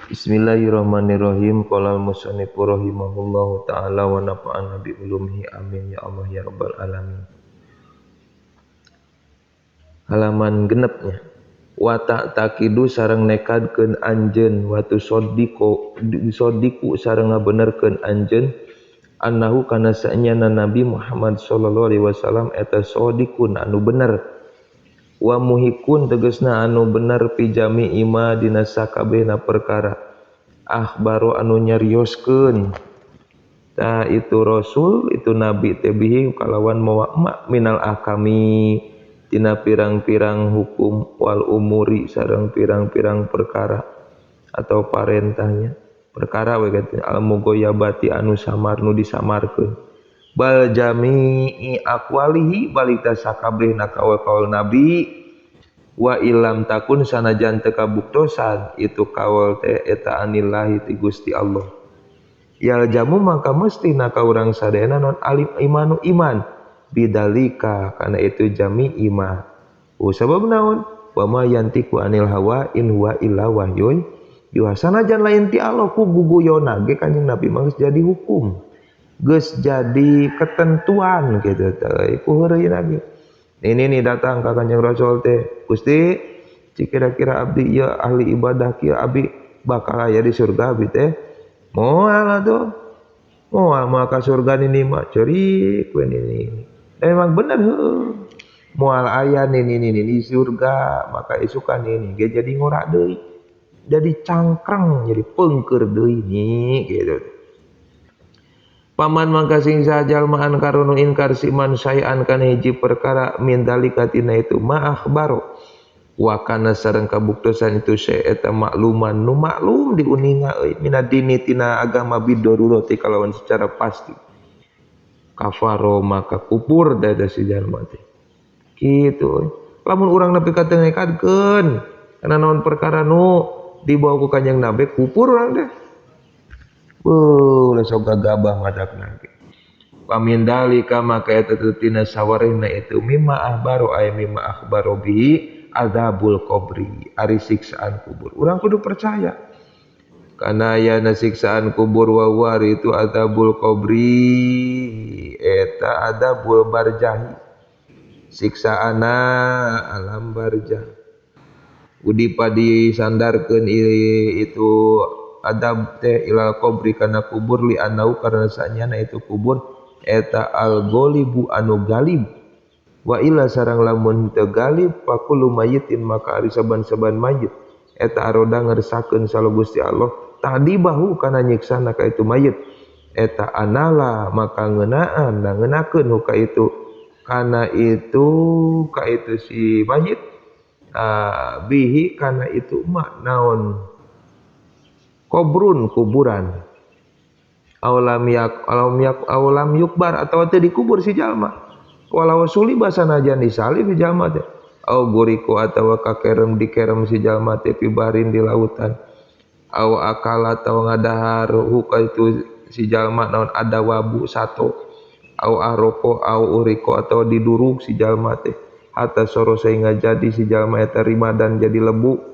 Bismillahirrahmanirrahim. Qala al-musannifu rahimahullahu ta'ala wa nafa'ana bi ulumihi amin ya Allah ya rabbal alamin. Halaman genepnya. Wa ta'taqidu sareng nekadkeun anjeun wa tusaddiqu sareng ngabenerkeun anjeun annahu kana sa'nyana Nabi Muhammad sallallahu alaihi wasallam eta shadiqun anu bener wa muhikun tegasna anu bener pi jami'i ma dina sakabehna perkara akhbaro anu nyarioskeun ta itu rasul itu nabi tebihi kalawan mawa minal ahkami tina pirang-pirang hukum wal umuri sareng pirang-pirang perkara atau parentahnya perkara we kata al mugoyabati anu samar nu disamarkeun bal jami'i aqwalihi balita sakabehna kaul nabi wa ilam takun sanajan teu kabuktosan itu kaul teh eta anillahi ti Gusti Allah yal jamu maka mestina ka urang sadayana non alim imanu iman bidalika kana itu jami iman sabab naon wa ma yantiku anil hawa in huwa illa wahyun yuha sanajan lain ti Allah ku guguyona ge kanjing Nabi mah geus jadi hukum geus jadi ketentuan gitu teh ku heureun Nabi ini datang ka kanjeng Rasul teh Gusti kira-kira abdi ieu ahli ibadah kieu abdi bakal aya di surga abdi teh moal atuh moal ka surga ini mah ceurik we ini emang bener heuh moal aya ini di surga maka isukan ini ge jadi ngorak deui jadi cangkreng jadi peungkeur deui nih gitu. Paman mangka sing sajalma an karunu inkar siman sayan kana hiji perkara min dalika tina itu ma akhbaro wa kana sareng kabuktosan itu saya eta makluman nu maklum diuninga euy minadini tina agama bidorurati kalawan secara pasti kafaro maka kupur dada si jalma teh kitu lamun urang nepi ka teu nekadkeun kana naon perkara nu dibawa ku kanjeng Nabi kupur urang teh ulah sok gagabah madakna ge pamin dalika maka eta tina sawarehna itu mimma ahbaru ay mimma akhbaru bi adzabul qabri ari siksaan kubur urang kudu percaya kana aya siksaan kubur wa war itu adzabul qabri eta adzabul barzahi siksaana alam barzah udi padi sandarkeun itu adab teh ilal qabri kana kubur li anau karena sanyana itu kubur eta al ghalibu anu galib wa illa sareng lamun teu galib faqulu mayyitin maka ari saban-saban mayit eta aroda ngersakeun salo Gusti Allah tadi bahu kana nyiksana ka itu mayit eta anala maka ngeunaan da ngeunakeun ka itu kana itu si mayit bihi kana itu mak naon kuburan awalam yukbar atau teu dikubur si jalma walau suli basanajan disalib si jalma teh au guriku atawa kakerem dikerem si jalma teh pibarin di lautan au akala atawa ngadahar huka itu si jalma naon ada wabu sato au aroko au uriko atau diduruk si jalma teh hatta soro sehingga jadi si jalma eta rimadan jadi lebu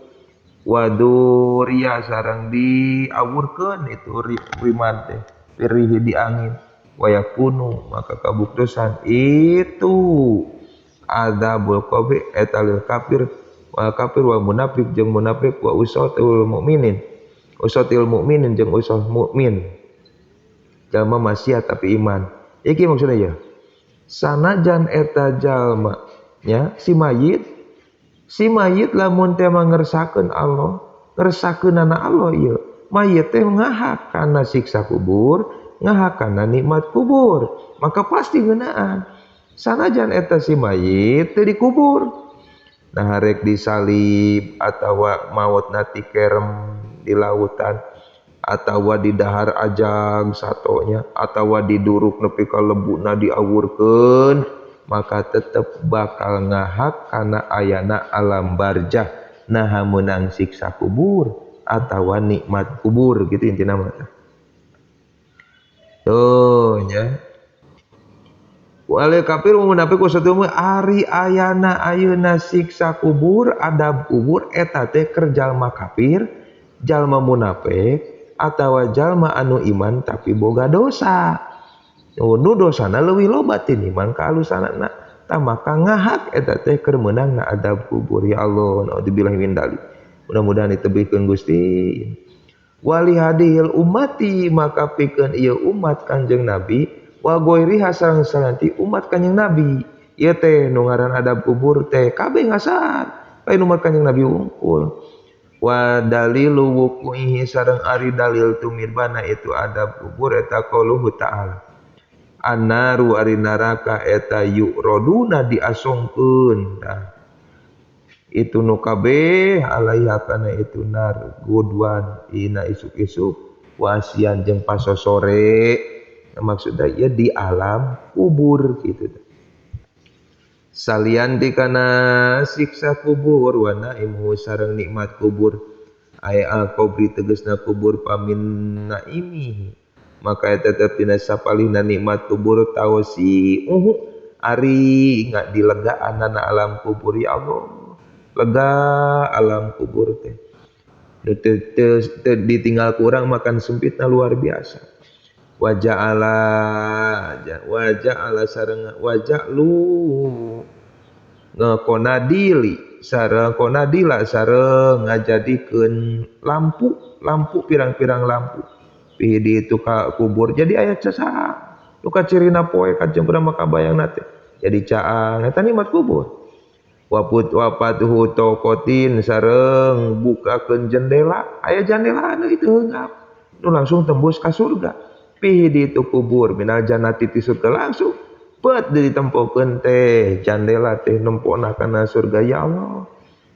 waduria sarang diawurkeun itu rimad teh pirihi di angin wayakunu maka kabuktosan itu adzabul qabri eta lil kafir wa munafik jeung munafik wa usatul mukminin jeung usah mukmin jalma maksiat tapi iman iki maksudna ya sanajan eta jalma nya si mayit lamun teh ngersakeun Allah ngersakeunana Allah ieu mayit teh ngahak kana siksa kubur ngahak kana nikmat kubur maka pasti ngeunaan sanajan eta si mayit teu dikubur nah rek disalib atawa mautna ti kerem di lautan atawa di dahar ajag satonya atawa diduruk nepi ka lebuna diawurkeun maka tetap bakal ngahak karena ayana alam barzah nah menang siksa kubur atau nikmat kubur gitu intinya mata tuh nya wale kafir munafik usatumu ari ayana ayeuna siksa kubur adab kubur eta teh keur jalma kafir jalma munafik atawa jalma anu iman tapi boga dosa. Nu dosana leuwih loba tinimbang ka alusanana. Tah maka ngahak eta teh keur meunang na adab kubur. Ya Allah, naudzubillah min dzalik. Mudah-mudahan ditebihkeun Gusti. Wali hadil ummati maka pikeun ieu umat Kanjeng Nabi wa goiriha sareng salanti umat Kanjeng Nabi. Ieu teh nu ngaran adab kubur teh kabeh ngasaan lain umat Kanjeng Nabi wungkul. Wa dalilu wuqu'ihi sareng ari dalil tumirbana itu adab kubur eta qauluhu ta'ala. Annaru ari neraka eta yu'raduna diasongkeun. Itu nu kabeh alaiha kana itu nar gudwan ina isuk-isuk wasian jeung pasosore. Maksudna ieu di alam kubur gitu. Salianti kana siksa kubur wa naimu sareng nikmat kubur ay al-qabri tegasna kubur pamin naimi maka eta tina sapalihna nikmat kubur tausi ari nggak dilegaan na alam kubur. Ya Allah, lega alam kubur teh ditinggal kurang makan sempitna luar biasa. Waja'ala sareng waja'lu ngakonadili sareng konadila sareng ngajadikeun lampu pirang-pirang lampu di itu ka kubur jadi aya casaha nu kacirina poe kajembrana maka bayangna teh jadi caang eta nikmat kubur. Wapatuhu tokotin sareng bukakeun jendela aya jandelana itu heungap nu langsung tembus ka surga. Pihi di itu kubur minal jannati ti surga langsung bet ditempokeun teh jandela teh nempona kana surga. Ya Allah,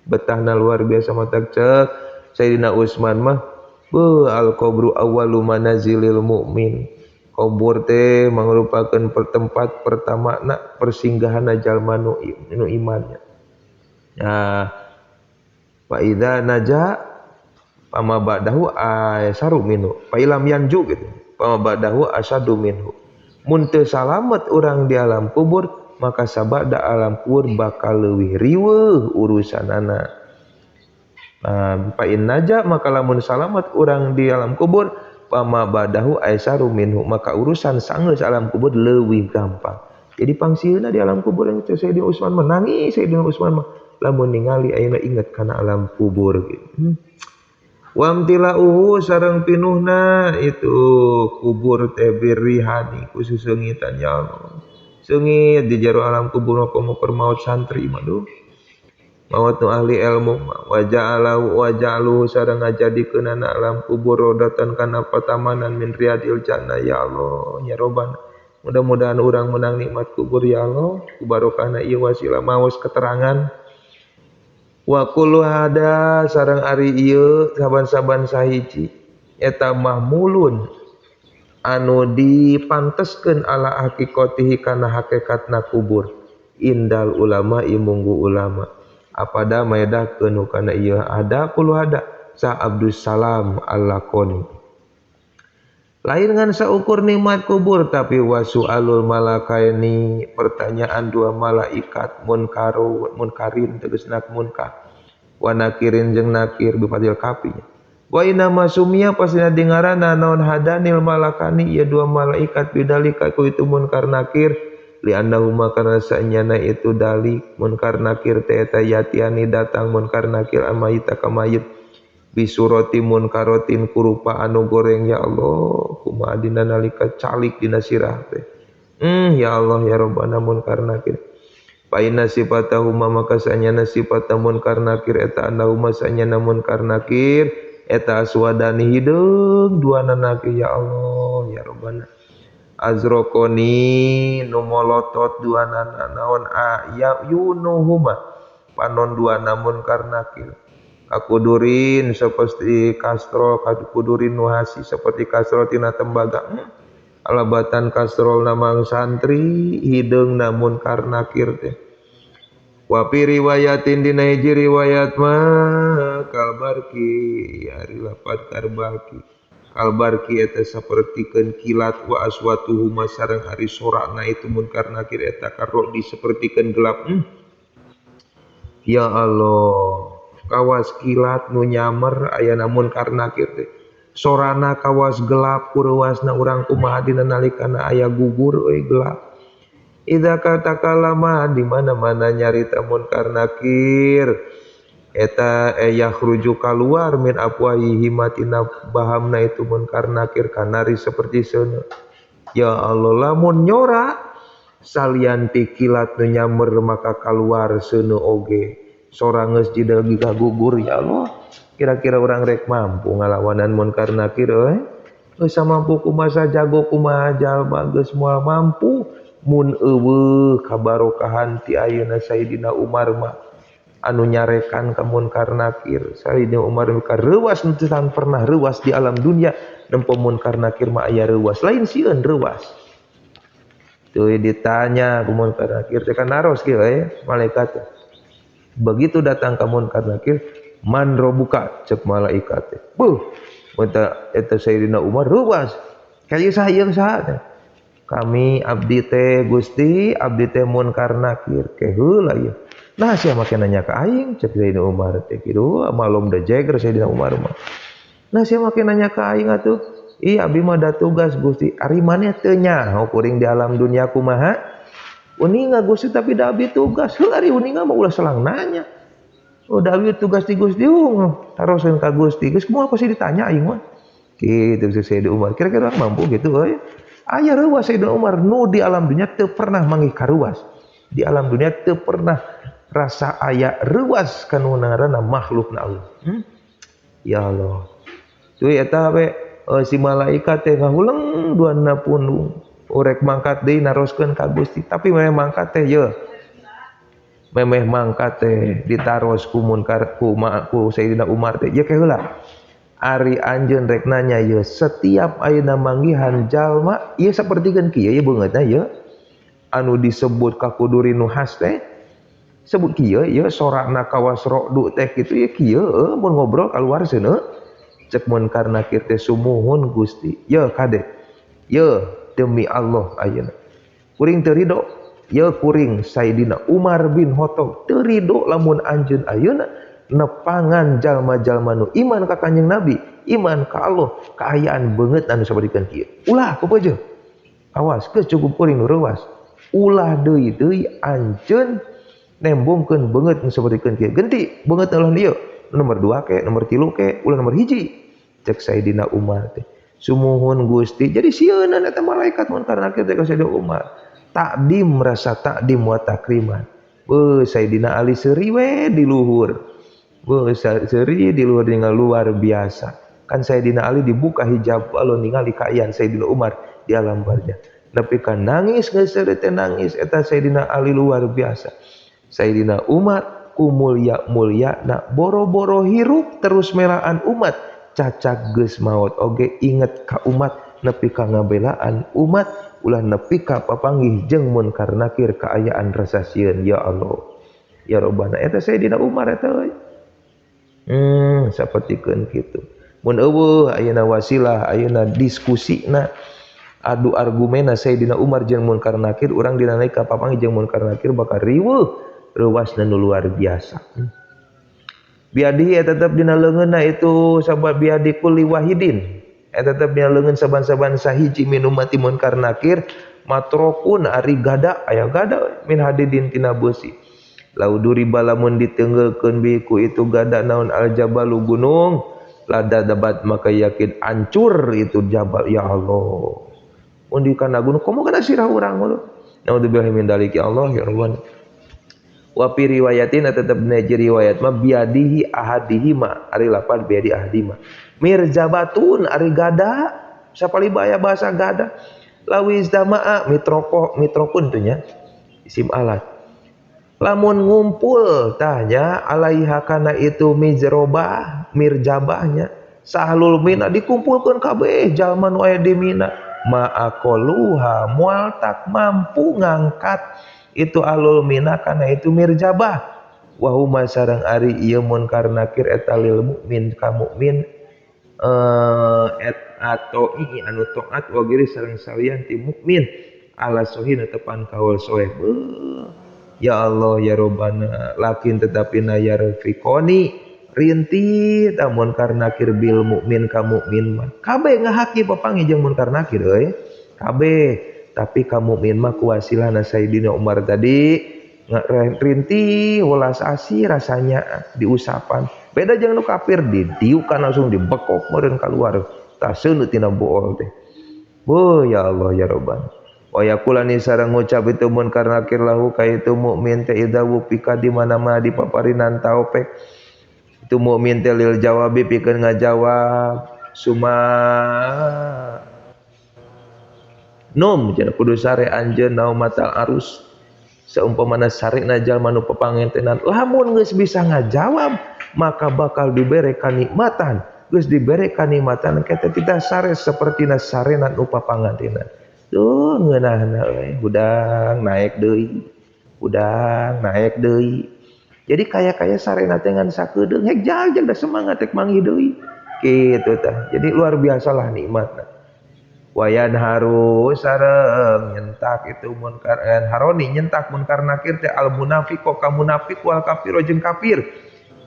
betahna luar biasa matak cek Sayyidina Utsman mah al qabru awwalu manazilil mukmin. Kubur teh mangrupakeun tempat pertama na persinggahan jalma nu imannya. Nah, fa idza naja pama ba'dahu ayasaru minhu fa ilam yanju gitu. Pama ba'dahu asadu minhu. Mun teu salamet urang di alam kubur maka sabada alam kubur bakal leuwih riweuh urusanana. Fa in naja maka lamun salamet urang di alam kubur pama ba'dahu ayasaru minhu maka urusan saeus alam kubur leuwih gampang. Jadi pangsieuna di alam kubur yang Sayyidina Utsman menangis Sayyidina Utsman mah lamun ningali ayeuna inget kana alam kubur gitu. Wamtilauhu sareng pinuhna itu kubur teh birrihani ku seungitan. Ya Allah, seungit di jero alam kubur keur maot santri mah duh maot nu ahli ilmu waja'alu sareng ngajadikeun alam kubur rodatan kana patamanan min riyadil jannah. Ya Allah, ya Robbana, mudah-mudahan urang menang nikmat kubur. Ya Allah, ku barokahna ieu wasilah maos keterangan. Wa kullu hada sareng ari ieu saban-saban sahiji eta mahmulun anu dipanteskeun ala hakikatihi kana hakikatna kubur indal ulama imunggu ulama apada maedahkeun kana ieu ada kullu hada sa Abdus Salam Al-Laqani lain ngan saukur nikmat kubur tapi wasu'alul malakaini pertanyaan dua malaikat munkarin tegasna munkar wa nakirin jeung nakir bipadil kapinya wa inna masumia pasina dengarana naon hadanil malakani ieu dua malaikat bidalika ku itu munkar nakir li annahuma kana sanyana itu dalik munkar nakir teh eta yatiani datang munkar nakir amayita ka mayit bisurati munkarotin kurupa anu goreng. Ya Allah, kumaha dina nalika calik dina sirah teh. Ya Allah ya Rabbana munkar nakir. Fa inna sifatahuma maka sanyana sifat munkar nakir eta annahuma sanyana munkar nakir eta aswadani hideung duana nakir. Ya Allah ya Rabbana azraqani nu molotot duana naon ya yunuhuma panon duana munkar nakir. Kakudurin seperti kastrol kakudurin nuhasi seperti kastrol tina tembaga alabatan kastrol namang santri hideung namun karena nakir teh wa fi riwayatin dina hiji riwayat mah kalbarki ari lapat karbaki kalbarki eta sapertikeun kilat wa aswatuhu masareng ari sorakna itu munkar nakir eta karo disapertikeun gelap. Ya Allah, kawas kilat nu nyamer aya namun karena teh sorana kawas gelap kureuasna urang kumaha dina nalikana aya gugur euy gelap. Idza katakalama di mana-mana nyarita munkar nakir eta yakhruju kaluar min afwahihi matina bahamna itu munkar nakir kanari seperti seuneu. Ya Allah lamun nyora salianti kilat nu nyamer maka kaluar seuneu oge sorangeus jida giga gugur. Ya Allah kira-kira orang rek mampu ngalawanan munkar nakir euy samampu kumaha jago kumaha jalma geus moal mampu mun eueuh kabarokahan ti ayeuna Sayyidina Umar mah anu nyarekan ka munkar nakir. Sayyidina Umar ka reuwas nu teu pernah reuwas di alam dunia nempo munkar nakir mah aya reuwas lain sieun reuwas. Teuy ditanya ku munkar nakir teh kan naros kieu malaikat. Begitu datang ka munkar nakir, man robuka cek malaikat teh. Beuh, eta Sayyidina Umar reuwas. Kaya saha saha kami abdi teh Gusti abdi teh munkar nakir ke heula ieu. Nah sia make nanya ka aing cek Sayyidina Umar teh kitu malum da jeger Sayyidina Umar mah. Nah sia make nanya ka aing atuh, "Ih abdi mah da tugas Gusti, ari maneh teu nyaho kuring di alam dunia kumaha?" "Uninga Gusti tapi da abdi tugas." "Heuh ari uninga mah ulah selang nanya." "Oh da abdi tugas di Gusti taroskeun ka Gusti." Geus kumaha pasti ditanya aing mah. Kitu Sayyidina Umar. Kira-kira mampu gitu euy. Aya reuwas Sayyidina Umar nu di alam dunia teu pernah manggih karuas. Di alam dunia teu pernah rasa aya reuwas kanu ngaranna makhlukna Allah. Ya Allah. Tuluy eta we si malaikat teh ngahuleng duanna pundung. Urek mangkat deui naroskeun ka Gusti, tapi memeh mangkat teh ye. Memeh mangkat teh ditaros ku munkar ku Sayyidina Umar teh. Ye ke heula. Ari anjeun rek nanya ye setiap ayeuna manggihan jalma ieu sapertikeun kieu ye beungeutna ye anu disebut ka kuduri nuhas teh sebut kieu ye sorana kawas ro'du teh kitu ye kieu mun ngobrol kaluar seuneu cek munkar nakir teh sumuhun Gusti ye kade ye demi Allah ayeuna kuring teu ridho ye kuring Sayyidina Umar bin Khattab teu ridho lamun anjeun ayeuna nepangan jalma-jalma nu iman ka Kanjeng Nabi, iman ka Allah, kaayaan beungeut anu sabarikeun kieu. Ulah kupeujeuh. Awas geus cukup kuring nu reuwas. Ulah deui anjeun nembongkeun beungeut nu sabarikeun kieu. Genti beungeut Allah dieu. Nomor 2 ke, nomor 3 ke, ulah nomor 1. Cek Sayyidina Umar teh. Sumuhun Gusti. Jadi sieun eta malaikat munkar nakir teh ka Sayyidina Umar. Takdim rasa takdim wa takriman. Sayyidina Ali seuri we di luhur. Seri di luar biasa. Kan Sayyidina Ali dibuka hijab Allah ningali kaayaan Sayyidina Umar di alam barzah. Tapi kan nangis geus teh nangis eta Sayyidina Ali luar biasa. Sayyidina Umar ku mulya-mulyana boro-boro hirup terus melaan umat cacak geus maot oge inget ka umat nepi ka ngabelaan umat ulah nepi ka papanggih jeung munkar nakir kaayaan rasa sieun ya Allah. Ya Rabbana eta Sayyidina Umar eta euy. Sapertikeun kitu. Mun eueuh ayeuna wasilah, ayeuna diskusina adu argumena Sayyidina Umar jeung munkar nakir, urang dina naik ka papanggih jeung munkar nakir bakal riweuh reuasna nu luar biasa. Biadihi tetep dina leungeunna itu sahabat biadi kulli wahidin. Tetep dina leungeun saban-saban sahiji min ummati munkar nakir matrokun ari gada aya gada min hadidin tina beusi. Lauduri balamun ditenggeukeun biku itu gada naon aljabalu gunung lada dabat maka yakin hancur itu jabal ya Allah. Mun di kana gunung komo kana sirah urang lu. Naudzubillahi min dzalik ya Allah ya Rabbana. Wa fi riwayatin tetep neji riwayat mah biadihi ahadihi ma ari lapad biadi ahadima. Mirjabatun ari gada sapali baya bahasa gada. Lawis damaa mitrokun tuh nya isim alat. Lamun ngumpul tanya alaiha kana itu mirjabahnya sahlul mina dikumpulkeun kabeh jalma nu aya di mina ma'aqaluha moal tak mampu ngangkat itu alul mina kana itu mirjabah wa huma sareng ari ieu munkar nakir eta lil mukmin ka mukmin atau anu taat wa giri sareng salian ti mukmin ala sohin tepan kaul soeh. Ya Allah ya Rabbana lakin tetapi na ya rafiqoni rintih da munkar nakir bil mukmin ka mukmin mah kabeh ngahaki papangi jeung munkar nakir euy kabeh tapi ka mukmin mah ku wasilana Sayyidina Umar tadi rintih ulas asih rasanya diusapan beda jeung nu kafir didiukan langsung dibekok meureun keluar tah seuneu tina bool teh oh ya Allah ya Rabbana wa yaqulani sareng ngucap itu munkar nakir lahu ka itu mukmin teh idawu pika di mana-mana di paparinan taufik itu mukmin teh lil jawabi pikeun ngajawab suma nom cenah kudu sare anjeun naum matal arus seumpamana sarena jalma nu papangentenan lamun geus bisa ngajawab maka bakal dibere kanikmatan geus dibere kanikmatan kita tidak sare sapertina sarena nu papangentenan tuh ngeunahna euy budang naik deui jadi kaya sarena teh ngan sakedeung hek jagjag da semangat rek mangih deui kitu tah jadi luar biasalah nikmatna wayan haru sareng nyentak itu munkar haroni nyentak munkar nakir teh al munafiqo ka munafik wal kafiro jeung kafir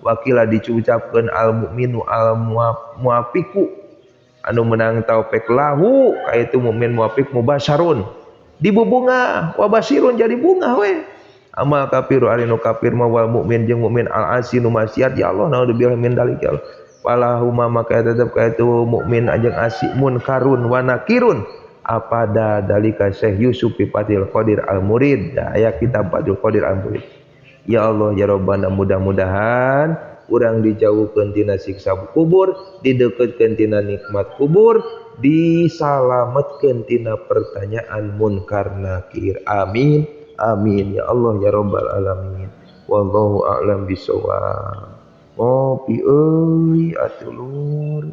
wakila diucapkeun al mukminu al muafiqu anu menang taufik lahu ka itu mukmin muafiq mubasyarun dibubunga wa basirun jadi bunga we amal kafiru ari nu kafir mah wal mukmin jeung mukmin al asinu maksiat ya Allah naudzubillah min dalik ya Allah palahuma maka tetap ka itu mukmin ajeng asik munkarun wa nakirun apada dalika Syekh Yusuf Fatil Qadir Al Murid aya kitab Fatil Qadir Al Murid ya Allah ya Rabbana mudah-mudahan urang dijauhkeun tina siksa kubur dideukeutkeun tina nikmat kubur disalametkeun tina pertanyaan munkar nakir amin amin ya Allah ya Rabbal alamin wallahu a'lam bishawab ngopi euy atuh lur